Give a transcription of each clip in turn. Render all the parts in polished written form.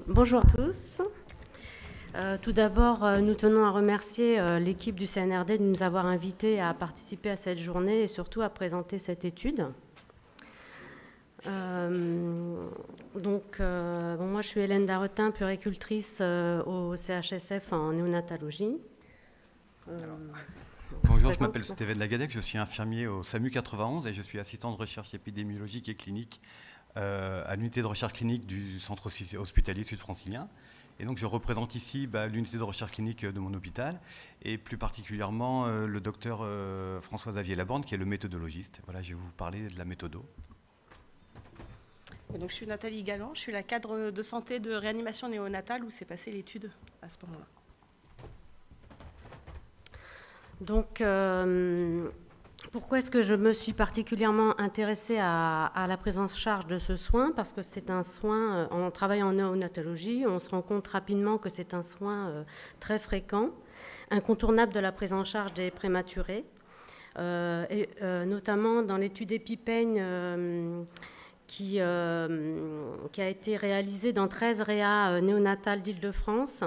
Bonjour à tous. Tout d'abord, nous tenons à remercier l'équipe du CNRD de nous avoir invités à participer à cette journée et surtout à présenter cette étude. Moi, je suis Hélène Daretin, puéricultrice au CHSF en néonatologie. Bonjour, je m'appelle Stéphane Lagadec, je suis infirmier au SAMU 91 et je suis assistant de recherche épidémiologique et clinique à l'unité de recherche clinique du centre hospitalier sud-francilien. Et donc je représente ici l'unité de recherche clinique de mon hôpital et plus particulièrement le docteur François-Xavier Laborne qui est le méthodologiste. Voilà, je vais vous parler de la méthodo. Et donc, je suis Nathalie Galland, je suis la cadre de santé de réanimation néonatale où s'est passée l'étude à ce moment-là. Donc, pourquoi est-ce que je me suis particulièrement intéressée à la prise en charge de ce soin? Parce que c'est un soin, en travaillant en néonatologie, on se rend compte rapidement que c'est un soin très fréquent, incontournable de la prise en charge des prématurés. Notamment dans l'étude EpiPen qui a été réalisée dans 13 réas néonatales d'Île-de-France.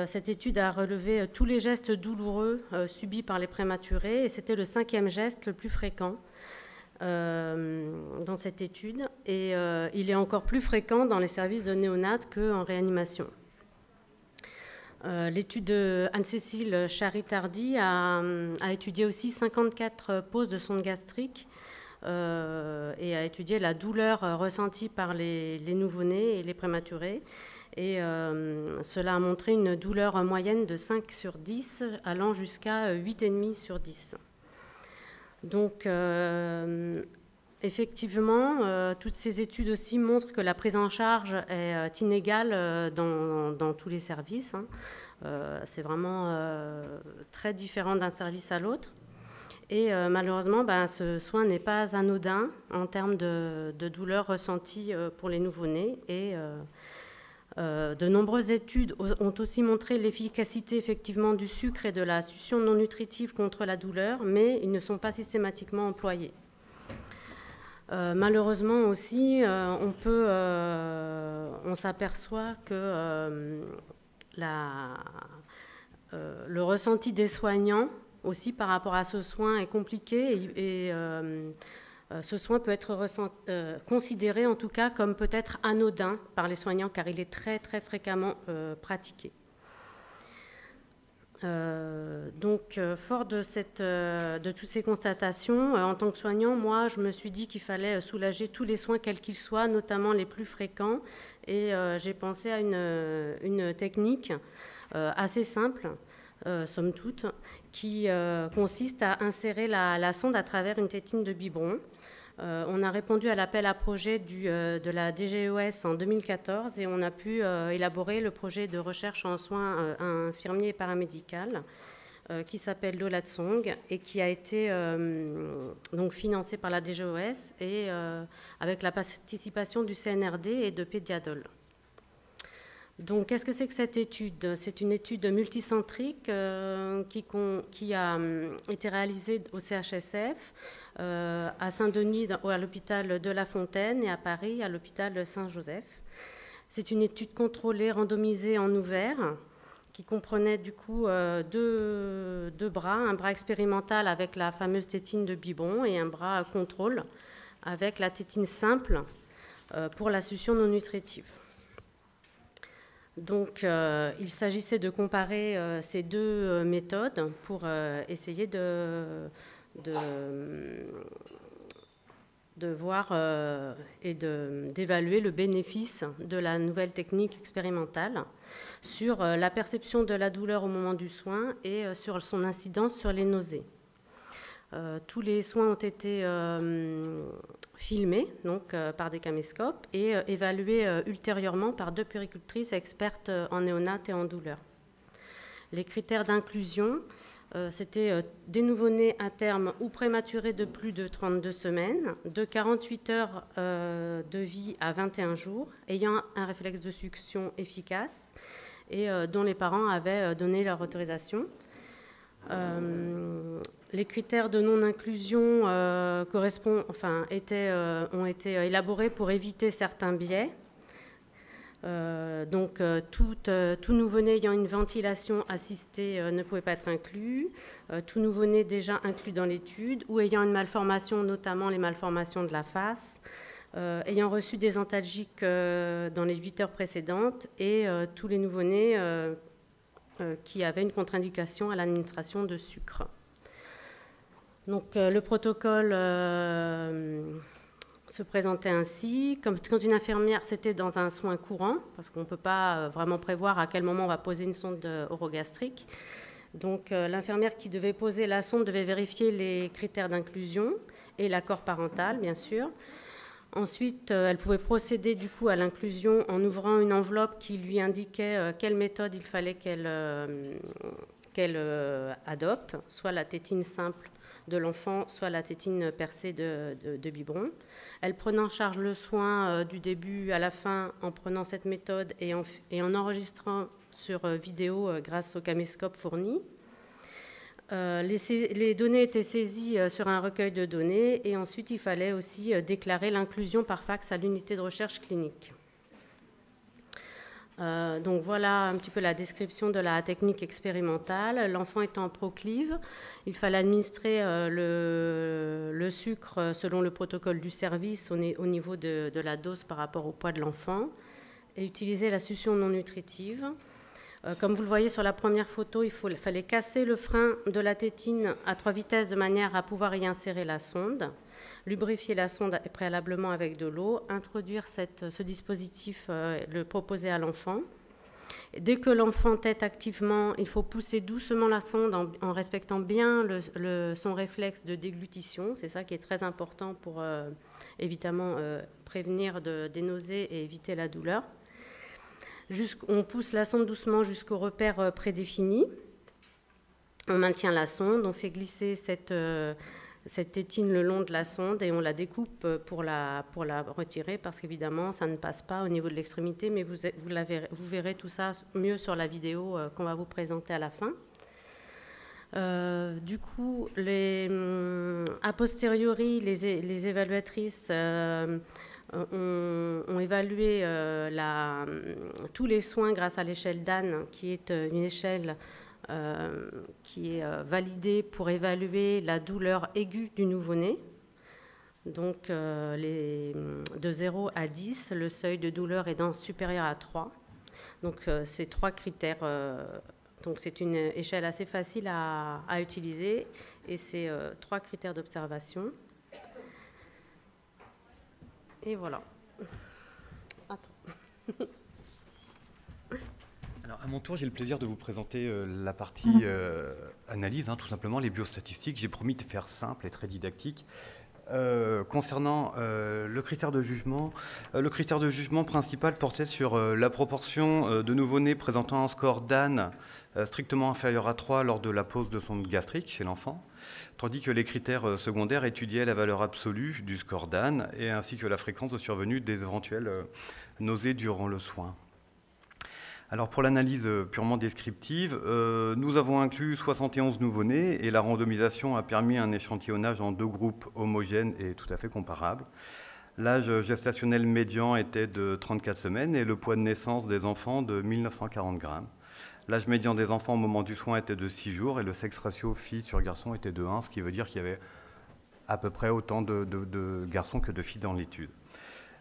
Cette étude a relevé tous les gestes douloureux subis par les prématurés et c'était le 5e geste le plus fréquent dans cette étude. Et il est encore plus fréquent dans les services de néonat qu'en réanimation. L'étude de Anne-Cécile Charitardi a étudié aussi 54 poses de sonde gastrique et a étudié la douleur ressentie par les nouveau-nés et les prématurés. Et cela a montré une douleur moyenne de 5 sur 10, allant jusqu'à 8,5 sur 10. Donc, effectivement, toutes ces études aussi montrent que la prise en charge est inégale dans tous les services. C'est vraiment très différent d'un service à l'autre. Et malheureusement, ce soin n'est pas anodin en termes de douleur ressentie pour les nouveau-nés. Et de nombreuses études ont aussi montré l'efficacité effectivement du sucre et de la succion non nutritive contre la douleur, mais ils ne sont pas systématiquement employés. Malheureusement aussi, on s'aperçoit que le ressenti des soignants aussi par rapport à ce soin est compliqué et ce soin peut être considéré en tout cas comme peut-être anodin par les soignants car il est très très fréquemment pratiqué. Fort de toutes ces constatations, en tant que soignant, moi je me suis dit qu'il fallait soulager tous les soins quels qu'ils soient, notamment les plus fréquents, et j'ai pensé à une technique assez simple, somme toute, qui consiste à insérer la sonde à travers une tétine de biberon. On a répondu à l'appel à projet de la DGEOS en 2014 et on a pu élaborer le projet de recherche en soins infirmiers et paramédicales qui s'appelle l'Olatsong et qui a été donc financé par la DGEOS et avec la participation du CNRD et de Pédiadol. Donc, qu'est-ce que c'est que cette étude? C'est une étude multicentrique qui a été réalisée au CHSF, à Saint-Denis, à l'hôpital de La Fontaine, et à Paris, à l'hôpital Saint-Joseph. C'est une étude contrôlée, randomisée en ouvert, qui comprenait du coup deux bras, un bras expérimental avec la fameuse tétine de biberon et un bras contrôle avec la tétine simple pour la succion non nutritive. Donc, il s'agissait de comparer ces deux méthodes pour essayer de voir et d'évaluer le bénéfice de la nouvelle technique expérimentale sur la perception de la douleur au moment du soin et sur son incidence sur les nausées. Tous les soins ont été filmés donc, par des caméscopes et évalués ultérieurement par 2 puéricultrices expertes en néonat et en douleur. Les critères d'inclusion, c'était des nouveau-nés à terme ou prématurés de plus de 32 semaines, de 48 heures de vie à 21 jours, ayant un réflexe de succion efficace et dont les parents avaient donné leur autorisation. Les critères de non-inclusion ont été élaborés pour éviter certains biais. Tout nouveau-né ayant une ventilation assistée ne pouvait pas être inclus. Tout nouveau-né déjà inclus dans l'étude ou ayant une malformation, notamment les malformations de la face, ayant reçu des antalgiques dans les 8 heures précédentes et tous les nouveau-nés qui avaient une contre-indication à l'administration de sucre. Donc le protocole se présentait ainsi. Quand une infirmière, c'était dans un soin courant, parce qu'on ne peut pas vraiment prévoir à quel moment on va poser une sonde orogastrique. Donc l'infirmière qui devait poser la sonde devait vérifier les critères d'inclusion et l'accord parental, bien sûr. Ensuite, elle pouvait procéder du coup à l'inclusion en ouvrant une enveloppe qui lui indiquait quelle méthode il fallait qu'elle adopte, soit la tétine simple de l'enfant, soit la tétine percée de biberon. Elle prenait en charge le soin du début à la fin en prenant cette méthode et en enregistrant sur vidéo grâce au caméscope fourni. Les données étaient saisies sur un recueil de données et ensuite il fallait aussi déclarer l'inclusion par fax à l'unité de recherche clinique. Donc voilà un petit peu la description de la technique expérimentale. L'enfant étant en proclive, il fallait administrer le sucre selon le protocole du service au niveau de la dose par rapport au poids de l'enfant et utiliser la succion non nutritive. Comme vous le voyez sur la première photo, il fallait casser le frein de la tétine à 3 vitesses de manière à pouvoir y insérer la sonde, lubrifier la sonde préalablement avec de l'eau, introduire ce dispositif, le proposer à l'enfant. Dès que l'enfant tète activement, il faut pousser doucement la sonde en respectant bien son réflexe de déglutition. C'est ça qui est très important pour évidemment prévenir des nausées et éviter la douleur. On pousse la sonde doucement jusqu'au repère prédéfini. On maintient la sonde, on fait glisser cette tétine le long de la sonde et on la découpe pour la retirer parce qu'évidemment, ça ne passe pas au niveau de l'extrémité, mais vous verrez tout ça mieux sur la vidéo qu'on va vous présenter à la fin. Du coup, a posteriori, les évaluatrices ont évalué tous les soins grâce à l'échelle DAN, qui est une échelle qui est validée pour évaluer la douleur aiguë du nouveau-né. Donc, de 0 à 10, le seuil de douleur étant supérieur à 3. Donc, ces 3 critères. Donc, c'est une échelle assez facile à utiliser et c'est 3 critères d'observation. Et voilà. Attends. Alors, à mon tour, j'ai le plaisir de vous présenter la partie analyse, tout simplement, les biostatistiques. J'ai promis de faire simple et très didactique. Concernant le critère de jugement principal portait sur la proportion de nouveau-nés présentant un score DAN strictement inférieur à 3 lors de la pose de sonde gastrique chez l'enfant, tandis que les critères secondaires étudiaient la valeur absolue du score DAN et ainsi que la fréquence de survenue des éventuelles nausées durant le soin. Alors pour l'analyse purement descriptive, nous avons inclus 71 nouveau-nés et la randomisation a permis un échantillonnage en 2 groupes homogènes et tout à fait comparables. L'âge gestationnel médian était de 34 semaines et le poids de naissance des enfants de 1940 grammes. L'âge médian des enfants au moment du soin était de 6 jours et le sexe ratio fille sur garçon était de 1, ce qui veut dire qu'il y avait à peu près autant de garçons que de filles dans l'étude.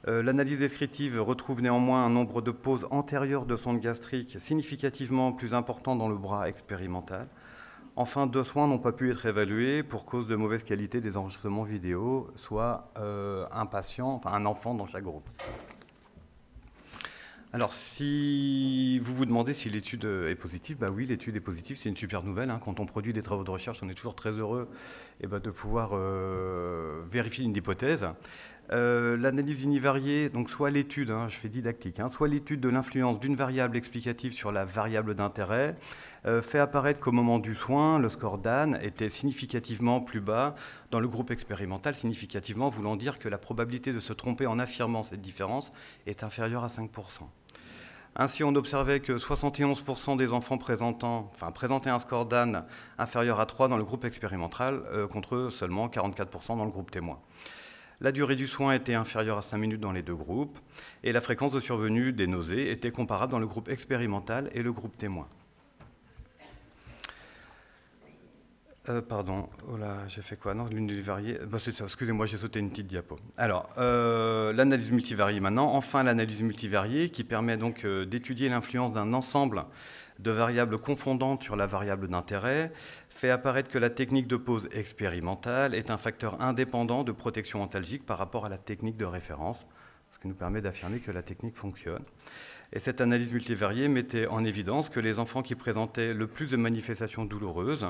L'analyse descriptive retrouve néanmoins un nombre de pauses antérieures de sonde gastrique significativement plus important dans le bras expérimental. Enfin, 2 soins n'ont pas pu être évalués pour cause de mauvaise qualité des enregistrements vidéo, soit un enfant dans chaque groupe. Alors, si vous vous demandez si l'étude est positive, bah oui, l'étude est positive, c'est une super nouvelle. Quand on produit des travaux de recherche, on est toujours très heureux de pouvoir vérifier une hypothèse. L'analyse univariée, donc soit l'étude, je fais didactique, soit l'étude de l'influence d'une variable explicative sur la variable d'intérêt, fait apparaître qu'au moment du soin, le score DAN était significativement plus bas dans le groupe expérimental, significativement voulant dire que la probabilité de se tromper en affirmant cette différence est inférieure à 5%. Ainsi, on observait que 71% des enfants présentaient un score DAN inférieur à 3 dans le groupe expérimental, contre seulement 44% dans le groupe témoin. La durée du soin était inférieure à 5 minutes dans les deux groupes et la fréquence de survenue des nausées était comparable dans le groupe expérimental et le groupe témoin. Pardon, oh là, j'ai fait quoi? Non, l'univarié. Bon, c'est ça, excusez-moi, j'ai sauté une petite diapo. Alors, l'analyse multivariée maintenant. Enfin, l'analyse multivariée qui permet donc d'étudier l'influence d'un ensemble de variables confondantes sur la variable d'intérêt, fait apparaître que la technique de pause expérimentale est un facteur indépendant de protection antalgique par rapport à la technique de référence, ce qui nous permet d'affirmer que la technique fonctionne. Et cette analyse multivariée mettait en évidence que les enfants qui présentaient le plus de manifestations douloureuses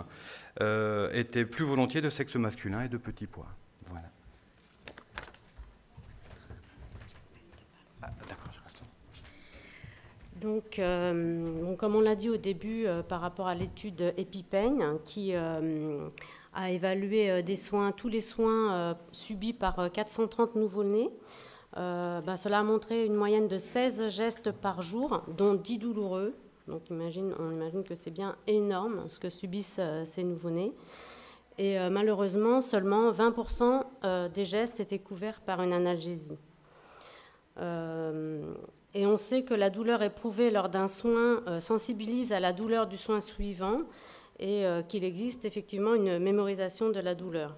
étaient plus volontiers de sexe masculin et de petit poids. Voilà. Ah, d'accord, je reste. Donc, comme on l'a dit au début, par rapport à l'étude EpiPen, qui a évalué tous les soins subis par 430 nouveau-nés, cela a montré une moyenne de 16 gestes par jour, dont 10 douloureux. Donc on imagine que c'est bien énorme ce que subissent ces nouveau-nés. Et malheureusement, seulement 20% des gestes étaient couverts par une analgésie. Et on sait que la douleur éprouvée lors d'un soin sensibilise à la douleur du soin suivant et qu'il existe effectivement une mémorisation de la douleur.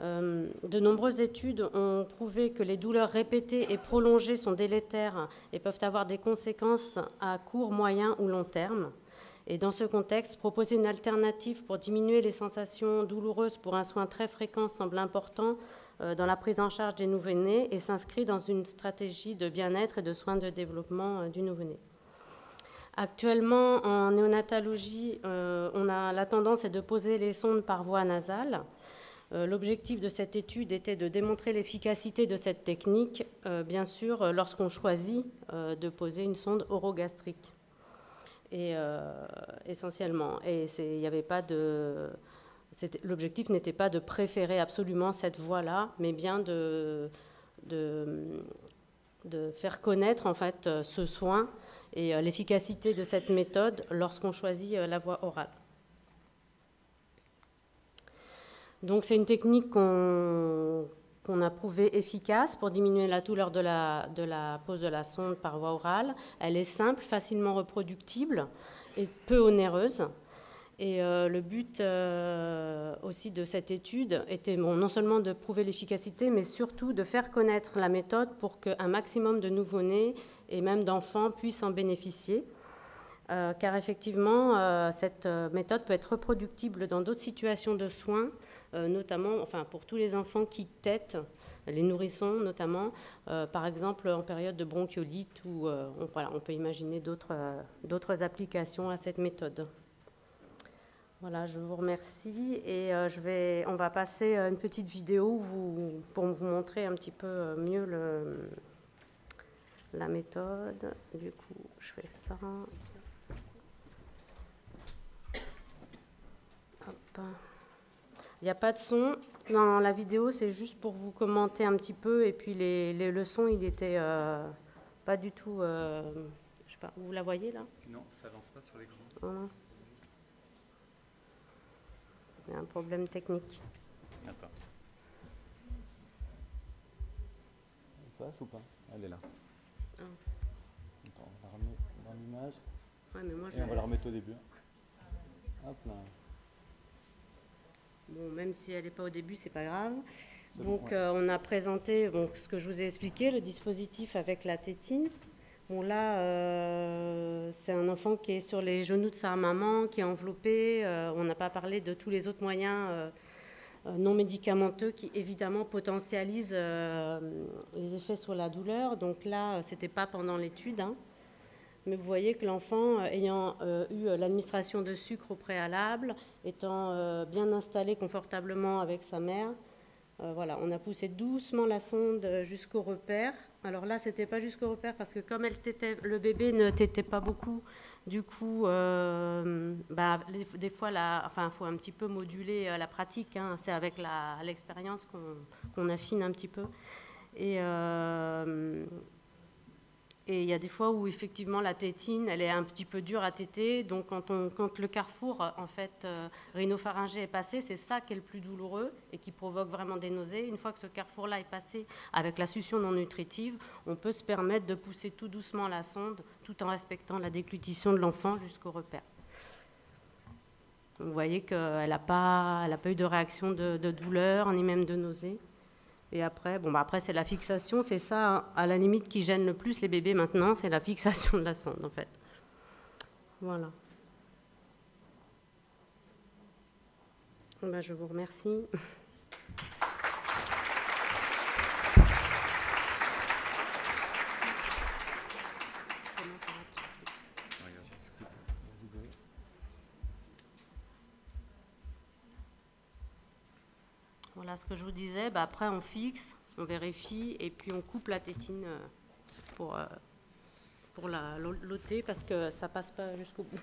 De nombreuses études ont prouvé que les douleurs répétées et prolongées sont délétères et peuvent avoir des conséquences à court, moyen ou long terme. Et dans ce contexte, proposer une alternative pour diminuer les sensations douloureuses pour un soin très fréquent semble important dans la prise en charge des nouveau-nés et s'inscrit dans une stratégie de bien-être et de soins de développement du nouveau-né. Actuellement, en néonatologie, la tendance est de poser les sondes par voie nasale. L'objectif de cette étude était de démontrer l'efficacité de cette technique, bien sûr, lorsqu'on choisit de poser une sonde orogastrique. Et essentiellement, l'objectif n'était pas de préférer absolument cette voie-là, mais bien de faire connaître en fait ce soin et l'efficacité de cette méthode lorsqu'on choisit la voie orale. Donc c'est une technique qu'on a prouvée efficace pour diminuer la douleur de la pose de la sonde par voie orale. Elle est simple, facilement reproductible et peu onéreuse. Et le but aussi de cette étude était non seulement de prouver l'efficacité, mais surtout de faire connaître la méthode pour qu'un maximum de nouveau-nés et même d'enfants puissent en bénéficier. Car effectivement, cette méthode peut être reproductible dans d'autres situations de soins, notamment pour tous les enfants qui tètent, les nourrissons notamment, par exemple en période de bronchiolite, où on peut imaginer d'autres applications à cette méthode. Voilà, je vous remercie et on va passer à une petite vidéo pour vous montrer un petit peu mieux la méthode. Du coup, je fais ça. Hop. Il n'y a pas de son dans la vidéo, c'est juste pour vous commenter un petit peu. Et puis les leçons, il était pas du tout. Je sais pas, vous la voyez là? Non, ça lance pas sur l'écran. Oh, il y a un problème technique. Attends. Elle passe ou pas? Elle est là. Ah. Attends, on va remettre dans l'image. Ouais, mais moi, et on va la remettre au début. Hop là. Bon, même si elle n'est pas au début, c'est pas grave. Donc, bon, ouais. On a présenté ce que je vous ai expliqué, le dispositif avec la tétine. Bon, là, c'est un enfant qui est sur les genoux de sa maman, qui est enveloppé. On n'a pas parlé de tous les autres moyens non médicamenteux qui, évidemment, potentialisent les effets sur la douleur. Donc là, ce n'était pas pendant l'étude, hein. Mais vous voyez que l'enfant, ayant eu l'administration de sucre au préalable, étant bien installé confortablement avec sa mère, voilà, on a poussé doucement la sonde jusqu'au repère. Alors là, c'était pas jusqu'au repère parce que comme le bébé ne tétait pas beaucoup, du coup, des fois, il faut un petit peu moduler la pratique, hein. C'est avec l'expérience qu'on affine un petit peu. Et il y a des fois où effectivement la tétine, elle est un petit peu dure à téter. Donc quand le carrefour en fait rhinopharyngé est passé, c'est ça qui est le plus douloureux et qui provoque vraiment des nausées. Une fois que ce carrefour-là est passé avec la succion non nutritive, on peut se permettre de pousser tout doucement la sonde tout en respectant la déglutition de l'enfant jusqu'au repère. Donc, vous voyez qu'elle n'a pas eu de réaction de douleur ni même de nausée. Et après, après c'est la fixation, c'est ça, hein, à la limite, qui gêne le plus les bébés maintenant, c'est la fixation de la sonde, en fait. Voilà. Je vous remercie. Voilà ce que je vous disais. Après, on fixe, on vérifie et puis on coupe la tétine pour l'ôter parce que ça passe pas jusqu'au bout.